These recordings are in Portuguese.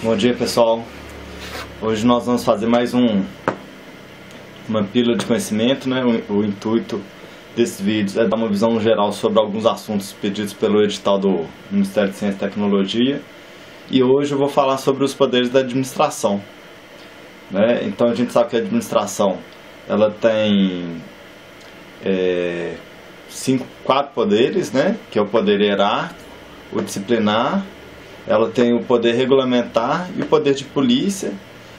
Bom dia, pessoal. Hoje nós vamos fazer mais uma pílula de conhecimento, né? O intuito desses vídeos é dar uma visão geral sobre alguns assuntos pedidos pelo edital do Ministério de Ciência e Tecnologia. E hoje eu vou falar sobre os poderes da administração, né? Então a gente sabe que a administração ela tem quatro poderes, né? Que é o poder hierárquico, o disciplinar, ela tem o poder regulamentar e o poder de polícia,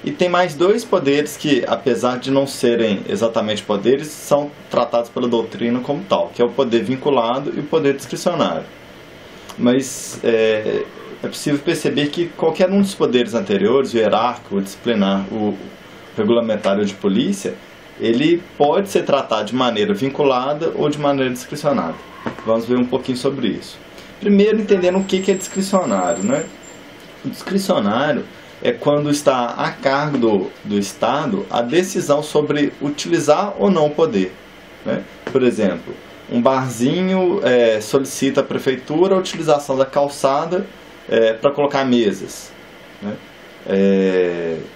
e tem mais dois poderes que, apesar de não serem exatamente poderes, são tratados pela doutrina como tal, que é o poder vinculado e o poder discricionário. Mas é possível perceber que qualquer um dos poderes anteriores, o hierárquico, o disciplinar, o regulamentar e o de polícia, ele pode ser tratado de maneira vinculada ou de maneira discricionária. Vamos ver um pouquinho sobre isso. Primeiro, entendendo o que é discricionário, né? O discricionário é quando está a cargo do Estado a decisão sobre utilizar ou não o poder, né? Por exemplo, um barzinho solicita à prefeitura a utilização da calçada para colocar mesas, né?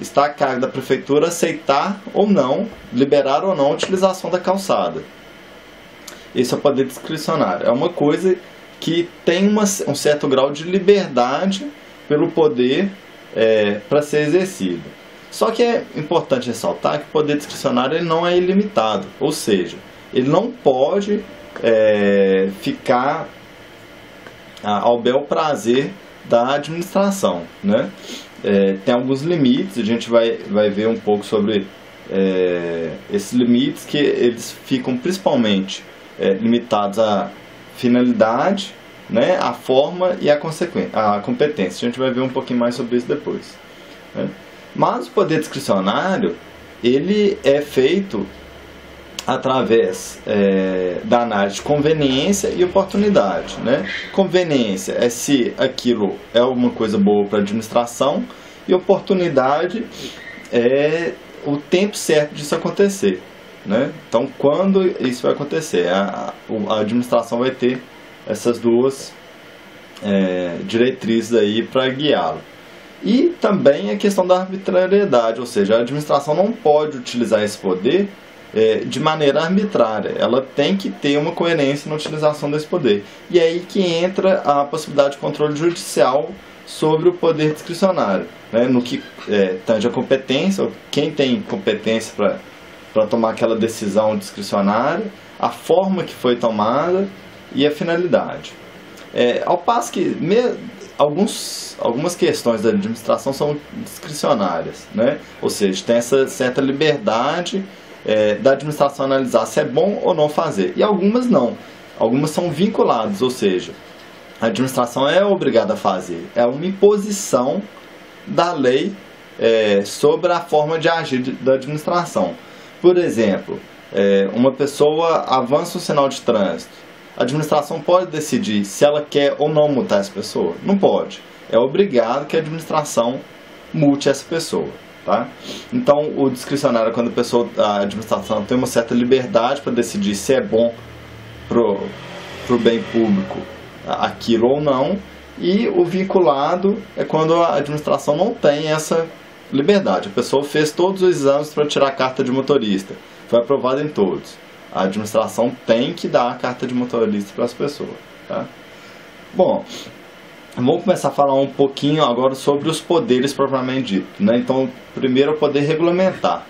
Está a cargo da prefeitura aceitar ou não, liberar ou não a utilização da calçada. Esse é o poder discricionário. É uma coisa que tem um certo grau de liberdade pelo poder para ser exercido. Só que é importante ressaltar que o poder discricionário ele não é ilimitado, ou seja, ele não pode ficar ao bel prazer da administração, né? Tem alguns limites, a gente vai ver um pouco sobre esses limites, que eles ficam principalmente limitados à finalidade, né, a forma e a competência. A gente vai ver um pouquinho mais sobre isso depois, né? Mas o poder discricionário ele é feito através da análise de conveniência e oportunidade, né? Conveniência é se aquilo é uma coisa boa para a administração, e oportunidade é o tempo certo disso acontecer, né? Então, quando isso vai acontecer, a administração vai ter essas duas diretrizes aí para guiá-lo. E também a questão da arbitrariedade, ou seja, a administração não pode utilizar esse poder de maneira arbitrária. Ela tem que ter uma coerência na utilização desse poder. E é aí que entra a possibilidade de controle judicial sobre o poder discricionário, né? No que tange a competência, quem tem competência para tomar aquela decisão discricionária, a forma que foi tomada e a finalidade. Ao passo que algumas questões da administração são discricionárias, né? Ou seja, tem essa certa liberdade da administração analisar se é bom ou não fazer, e algumas não. Algumas são vinculadas, ou seja, a administração é obrigada a fazer. É uma imposição da lei sobre a forma de agir da administração. Por exemplo, uma pessoa avança um sinal de trânsito. A administração pode decidir se ela quer ou não multar essa pessoa? Não pode. É obrigado que a administração multe essa pessoa, tá? Então, o discricionário é quando a administração tem uma certa liberdade para decidir se é bom pro bem público aquilo ou não. E o vinculado é quando a administração não tem essa liberdade. A pessoa fez todos os exames para tirar a carta de motorista, foi aprovado em todos. A administração tem que dar a carta de motorista para as pessoas, tá? Bom, vamos começar a falar um pouquinho agora sobre os poderes propriamente dito, né? Então, primeiro o poder regulamentar.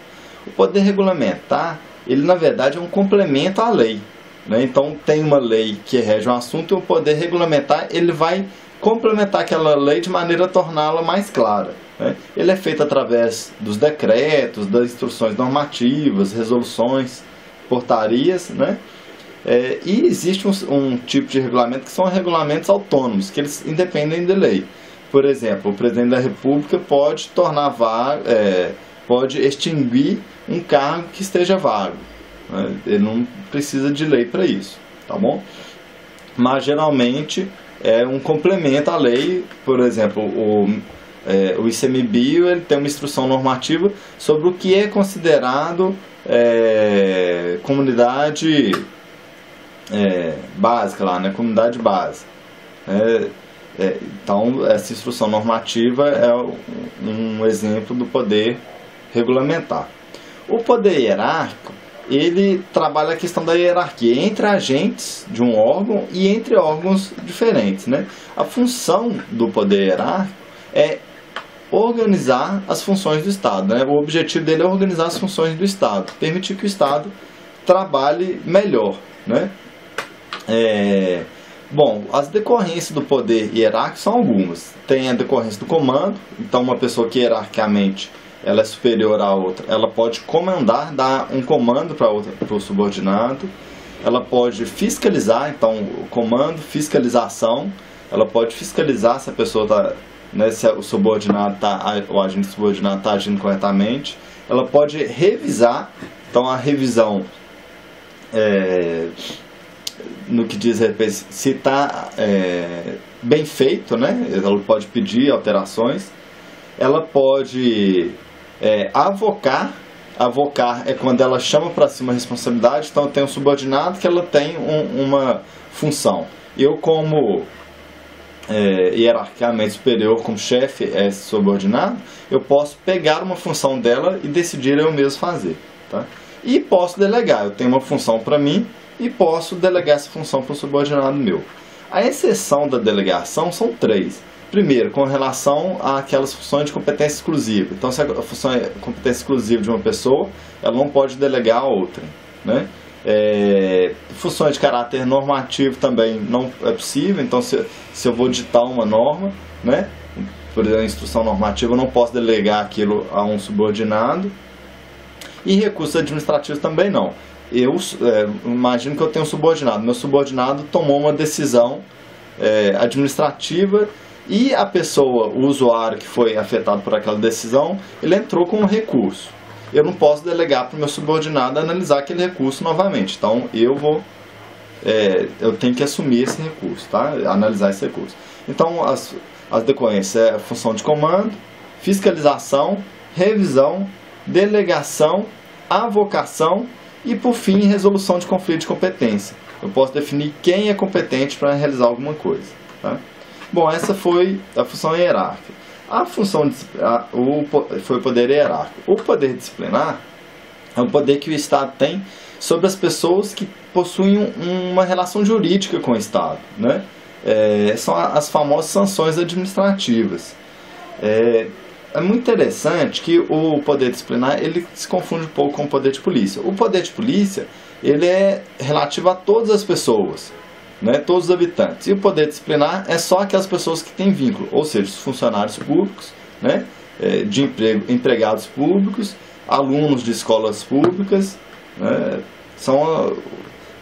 O poder regulamentar, ele na verdade é um complemento à lei, né? Então, tem uma lei que rege um assunto, e o poder regulamentar ele vai complementar aquela lei de maneira a torná-la mais clara, né? Ele é feito através dos decretos, das instruções normativas, resoluções, portarias, né? E existe um tipo de regulamento que são regulamentos autônomos, que eles independem de lei. Por exemplo, o presidente da República pode pode extinguir um cargo que esteja vago, né? Ele não precisa de lei para isso, tá bom? Mas geralmente é um complemento à lei. Por exemplo, o ICMBio ele tem uma instrução normativa sobre o que é considerado comunidade básica lá, né? Comunidade básica. Então, essa instrução normativa é um exemplo do poder regulamentar. O poder hierárquico, ele trabalha a questão da hierarquia entre agentes de um órgão e entre órgãos diferentes, né? A função do poder hierárquico é organizar as funções do Estado, né? O objetivo dele é organizar as funções do Estado, permitir que o Estado trabalhe melhor, né? Bom, as decorrências do poder hierárquico são algumas. Tem a decorrência do comando, então uma pessoa que hierarquicamente ela é superior à outra, ela pode comandar, dar um comando para o subordinado. Ela pode fiscalizar, então o comando, fiscalização, ela pode fiscalizar se a pessoa está, né, se o subordinado o agente subordinado está agindo corretamente. Ela pode revisar, então a revisão no que diz respeito se está bem feito, né? Ela pode pedir alterações. Ela pode avocar. Avocar é quando ela chama para si uma responsabilidade. Então tem um subordinado que ela tem uma função. Eu, como hierarquicamente superior, como chefe subordinado, eu posso pegar uma função dela e decidir eu mesmo fazer, tá? E posso delegar. Eu tenho uma função para mim e posso delegar essa função para um subordinado meu. A exceção da delegação são 3. Primeiro, com relação àquelas funções de competência exclusiva. Então, se a função é competência exclusiva de uma pessoa, ela não pode delegar a outra, né? Funções de caráter normativo também não é possível. Então, se eu vou ditar uma norma, né, por exemplo, a instrução normativa, eu não posso delegar aquilo a um subordinado. E recursos administrativos também não. Eu imagino que eu tenho um subordinado. Meu subordinado tomou uma decisão administrativa e a pessoa, o usuário que foi afetado por aquela decisão, ele entrou com um recurso. Eu não posso delegar para o meu subordinado analisar aquele recurso novamente. Então eu tenho que assumir esse recurso, tá? Analisar esse recurso. Então as decorrências é a função de comando, fiscalização, revisão, delegação, avocação e, por fim, resolução de conflito de competência. Eu posso definir quem é competente para realizar alguma coisa, tá? Bom, essa foi a função hierárquica. A função foi o poder hierárquico. O poder disciplinar é o poder que o Estado tem sobre as pessoas que possuem uma relação jurídica com o Estado, né? São as famosas sanções administrativas. É muito interessante que o poder disciplinar ele se confunde um pouco com o poder de polícia. O poder de polícia ele é relativo a todas as pessoas, né, todos os habitantes. E o poder disciplinar é só aquelas pessoas que têm vínculo, ou seja, os funcionários públicos, né, de empregados públicos, alunos de escolas públicas, né, são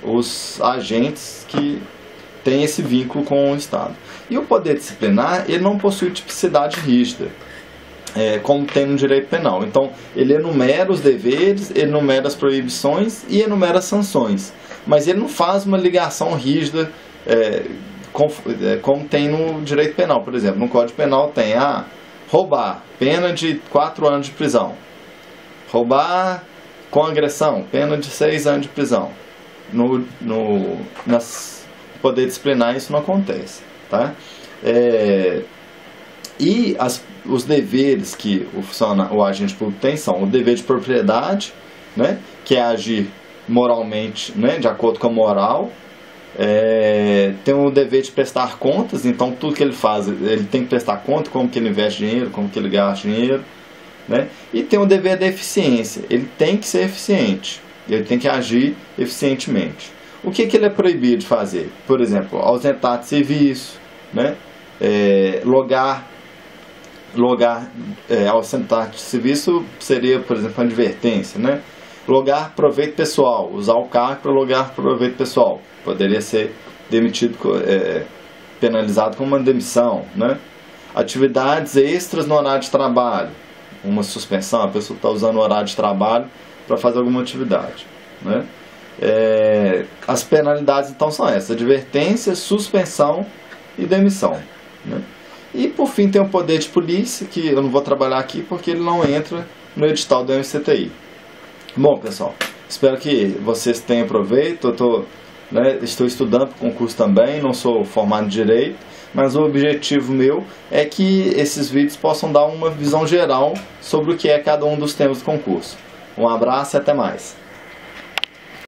os agentes que têm esse vínculo com o Estado. E o poder disciplinar ele não possui tipicidade rígida, como tem no direito penal. Então, ele enumera os deveres, ele enumera as proibições e enumera as sanções. Mas ele não faz uma ligação rígida, como tem no direito penal. Por exemplo, no Código Penal tem roubar, pena de 4 anos de prisão. Roubar com agressão, pena de 6 anos de prisão. No poder disciplinar isso não acontece, tá? E os deveres que o agente público tem são o dever de propriedade, né, que é agir moralmente, né, de acordo com a moral. Tem o dever de prestar contas, então tudo que ele faz, ele tem que prestar conta, como que ele investe dinheiro, como que ele gasta dinheiro, né? E tem o dever da eficiência, ele tem que ser eficiente, ele tem que agir eficientemente. O que ele é proibido de fazer? Por exemplo, ausentar de serviço, né? Ausentar de serviço seria, por exemplo, uma advertência, né? Logar proveito pessoal, usar o cargo para logar proveito pessoal, poderia ser demitido, penalizado com uma demissão, né? Atividades extras no horário de trabalho, uma suspensão, a pessoa está usando o horário de trabalho para fazer alguma atividade, né? As penalidades então são essas: advertência, suspensão e demissão, né? E por fim tem o poder de polícia, que eu não vou trabalhar aqui porque ele não entra no edital do MCTI. Bom, pessoal, espero que vocês tenham proveito. Eu estou né? Estou estudando para o concurso também, não sou formado em Direito, mas o objetivo meu é que esses vídeos possam dar uma visão geral sobre o que é cada um dos temas do concurso. Um abraço e até mais!